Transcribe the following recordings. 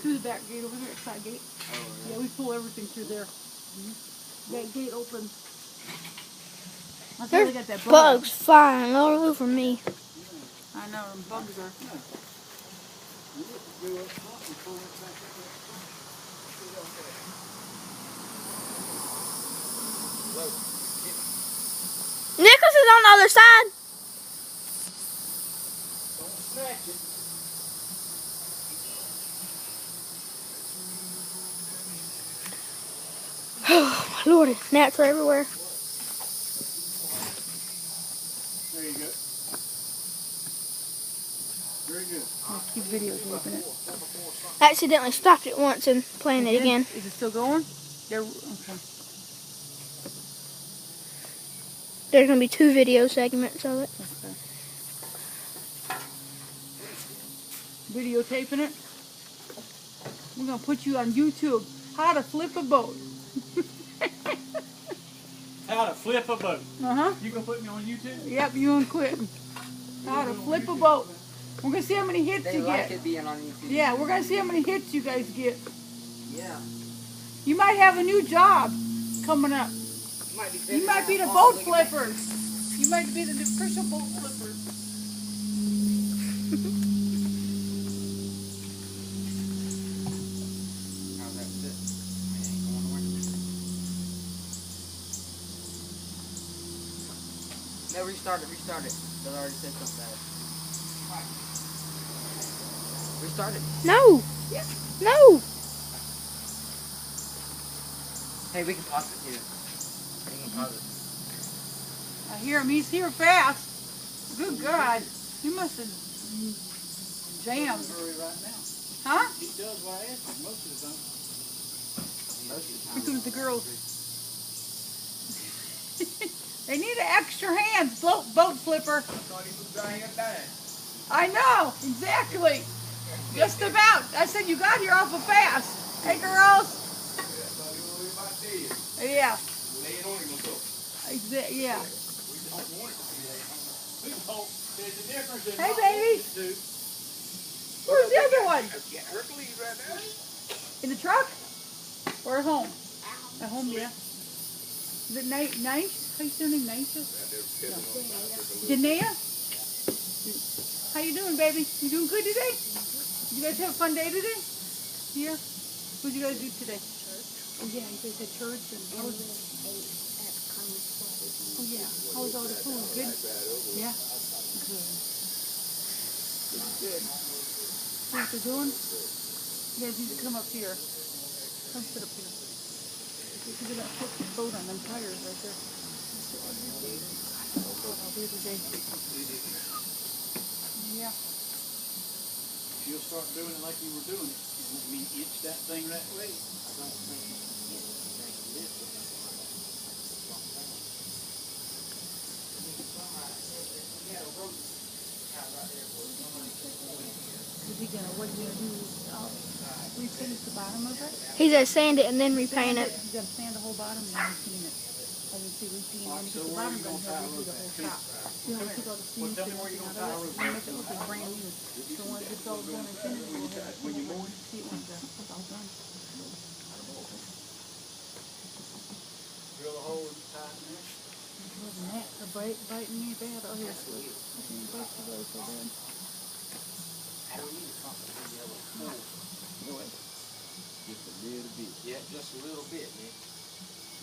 through the back gate over there, side gate. Oh, really? Yeah, we pull everything through there. That gate opens. That's why they got that Bugs flying all over me. I know, them bugs are. Nicholas is on the other side. Don't snatch it. Oh, my Lord, gnats are everywhere. There you go. Very good. I'll keep videotaping it. I accidentally stopped it once and playing it again. Is it still going? There. Okay. There's going to be 2 video segments of it. Okay. Videotaping it. We're going to put you on YouTube. How to flip a boat. How to flip a boat. Uh-huh. You gonna put me on YouTube? Yep, you and Quentin. How to flip a boat. We're going to see how many hits They you like get. it being on YouTube. Yeah, we're going to see how many hits you guys get. Yeah. You might have a new job coming up. You might be the boat flippers. You might be the official boat flippers. How's that fit? It ain't going nowhere. No, restart it. They already said something about it. Restart it. No. Yeah. No. Hey, we can pause it too. We can pause it. I hear him. He's here fast. Good God. You must have jammed. Right now. Huh? He does what I ask him most of the time. Here comes the girls. They need an extra hands, boat flipper. I know, exactly. Just about. I said you got here awful fast. Hey, girls. Yeah. Yeah. Hey, baby. Where's the other one? In the truck? Or at home? At home, yeah. Is it nice? How you doing, nice? Danae? How you doing, baby? You doing good today? You guys have a fun day today? Yeah? What did you guys do today? Oh, yeah, you guys had church and how was it? Oh, yeah. How was all the food? Good? Yeah? Good. Good. See what they're doing? You guys need to come up here. Come sit up here. They're going to put the boat on them tires right there. I'll do today. Yeah. You'll start doing it like you were doing it. You want me to itch that thing that way? I don't think you can itch the thing this way. What are you going to do? Repaint the bottom of it? He's going to sand it and then repaint it. You got to sand the whole bottom and then repaint it. I didn't see repaint when you get the bottom done, he'll redo the whole top. You know, take all the seams and everything out of it and make it look like brand new. So once it's all done and finished, we'll have it when you see it when it's all done. Drill a hole and tie it in there. Wasn't that biting me bad out here? I can't bite you guys so bad. Just a little bit. Yeah, just a little bit, man.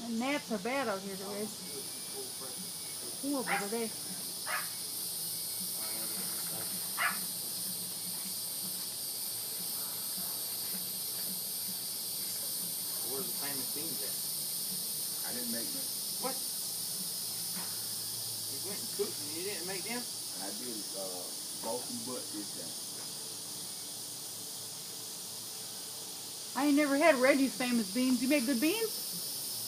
And gnats are bad out here today. Horrible today. Where's the famous beans at? I didn't make them. What? You went and cooked and you didn't make them? I did Balkan butt this time. I ain't never had Reggie's famous beans. You make good beans?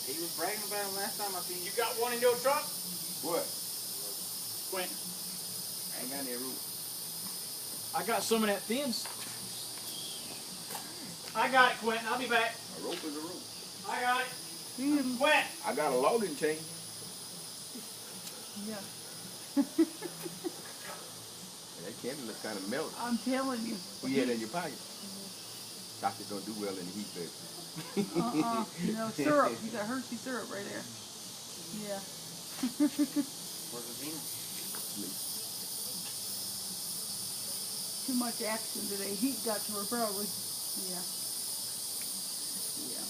He was bragging about them last time I seen You got one in your truck? What? Quentin. I ain't got any root. I got some of that thins. I got it, Quentin. I'll be back. A rope is a rope. I got it. Mm. Quentin. I got a logging chain. Yeah. That candle looks kind of melted. I'm telling you. What you had in your pocket? Chocolate don't do well in the heat, baby. No syrup. You got Hershey syrup right there. Yeah. Where's the Zena? Too much action today. Heat got to her probably. Yeah. Yeah.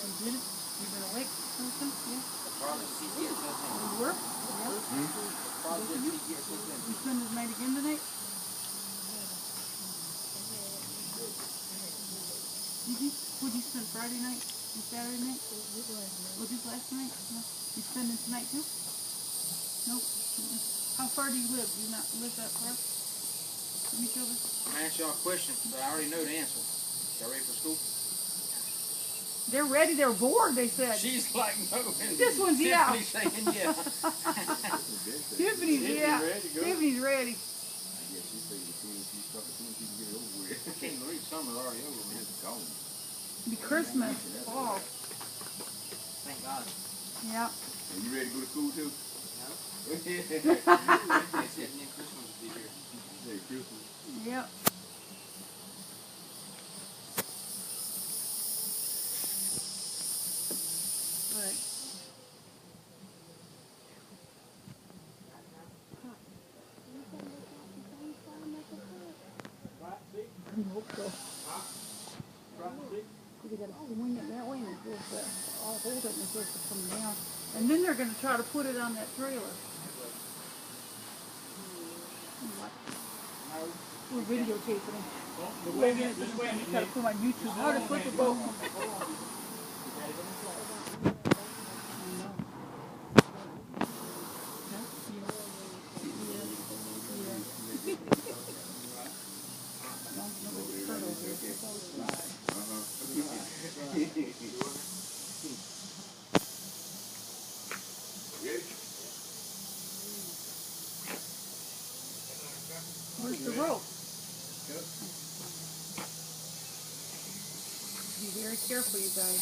You did it? You been awake or something? Yeah. Probably CPS says You were? Yeah. Probably CPS says You spend the night again tonight? What'd you spend Friday night and Saturday night? Well, just last night? No. You spending tonight too? No? How far do you live? Do you not live that far from each other? I'm gonna ask y'all a question, but I already know the answer. Y'all ready for school? They're ready. They're bored, they said. She's like, no. And This one's yeah. Tiffany's saying yeah. Tiffany's yeah. Tiffany's ready. I guess she figured as soon as she can get it over with. I can't believe summer's already over, man. It's gone. Be Christmas. Fall. Thank God. Yeah. Are you ready to go to school too? No. Hey, They said near Christmas will be here. Christmas. Yep. Right. I hope so. They gotta swing it that way and it's supposed to, I'll hold it and it's supposed to come down. And then they're gonna try to put it on that trailer. What? We're videotaping it. Wait a minute, this way you gotta put them on YouTube. How to flip a boat. Where's the rope? Be very careful, you guys.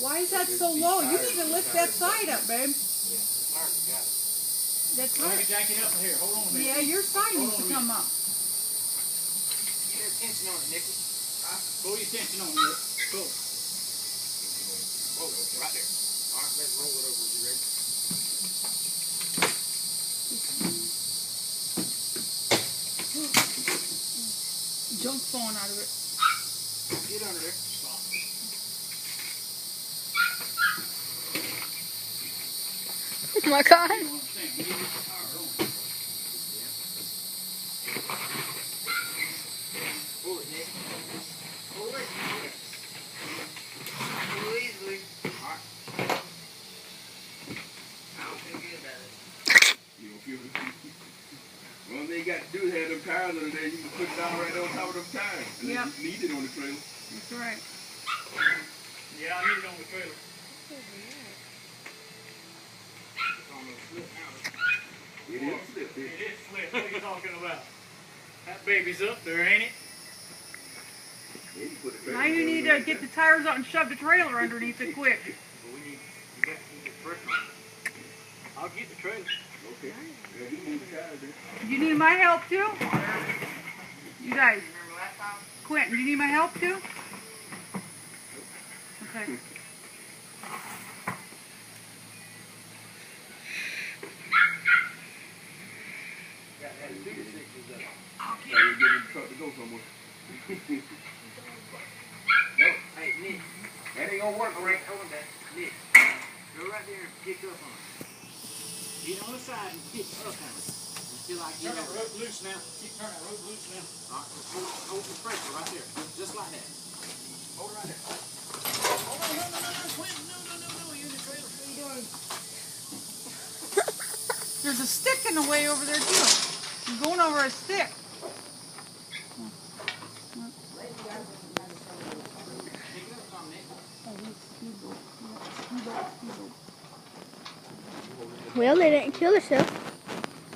Why is that so low? You need to lift that side up, babe. That's Let me right. jack it up here. Hold on a minute. Yeah, your side needs to come up. Get your attention on it, Nicky. Pull your tension on it. Pull. Oh, right there. All right, let's roll it over. You ready? Junk's falling out of it. Get under there. Stop. Oh my God. You don't understand. You need to get the power on. Pull it, Nick. Pull it. Pull easily. All right. I don't feel good about it. You don't feel it? One thing you got to do is have them tires under there. You can put it down right on top of them tires. And Yep. then you need it on the trailer. That's right. Yeah, I need it on the trailer. It's almost slipped now. It is slip. It is slip. What are you talking about? That baby's up there, ain't it? Yeah, you put the trailer Now you down need there. to get the tires out and shove the trailer underneath it quick. But we need, you got to keep it pressure on it. I'll get the trailer. Okay. Yeah, you move the tires there. You need my help too? You guys, Remember last time? Quentin, you need my help too? Okay. Got that 2 to 6 is up. Now you're getting the truck to go somewhere. No, hey, Nick. That ain't gonna work, Rick. Hold on, Dad. Nick. Go right there and pick up on it. Get on the side and pick up on it. Until I get Turn that over it. rope loose now. Keep turning that rope loose now. All right, just hold the pressure right there. Just like that. Hold it right there. Oh, no, Quentin. No. You're in the trailer. What are you doing? There's a stick in the way over there too. You're going over a stick. Pick it up some, Nick. Well, they didn't kill herself.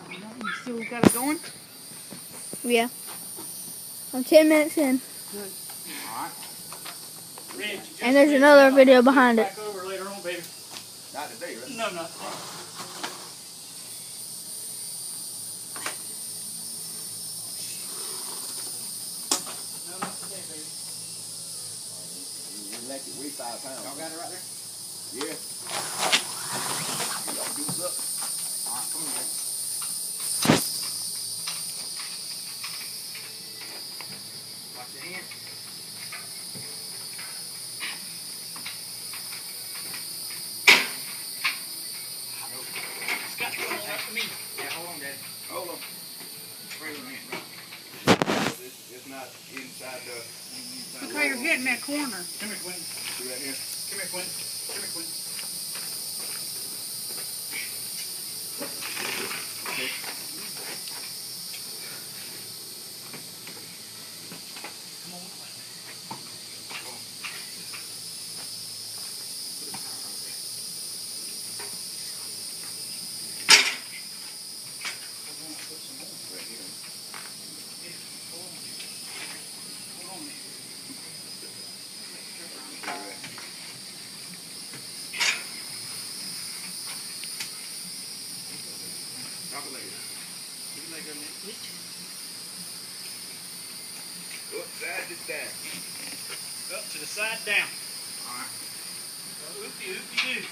You still got it going? Yeah. I'm 10 minutes in. All right. Reg, you just And there's let another me know. video I'll behind put it. Back over later on, baby. Not today, right? No, not today. No, not today, baby. You like it, weigh 5 pounds. Y'all got it right there? Yeah. Y'all do what's up. All right, come on, baby. Watch your hand. It's got to come on up to me. Yeah, hold on, Daddy. Hold on. Right on hand, right. It's not inside the... Look how you're hitting that corner. Come here, Quentin. See right here? Come here, Quentin. Come here, Quentin. Okay. Come on, Quentin. Hold on, put some more. Right here. Yeah, hold on. Hold on there. All right. Drop it like that. Put it like that, man. Upside this down. Up to the side, down. All right. Oopie-oopie-doo.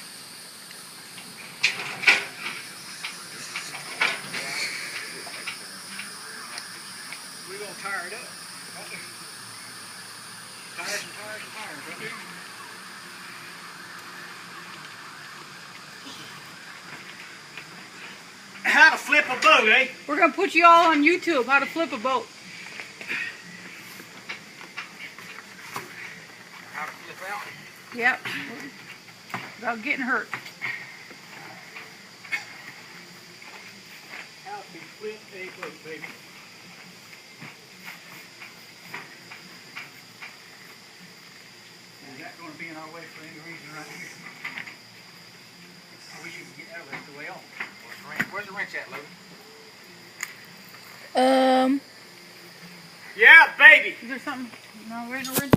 We're gonna tire it up. Right there. Tires and tires and tires, right there. How to flip a boat, eh? We're gonna put you all on YouTube, how to flip a boat. How to flip out? Yep. Without getting hurt. How to flip a boat, baby. Is that gonna be in our way for any reason right here? I wish you could get that left the way off. Where's the wrench at, Logan? Um, Yeah, baby. Is there something? No, where's the wrench?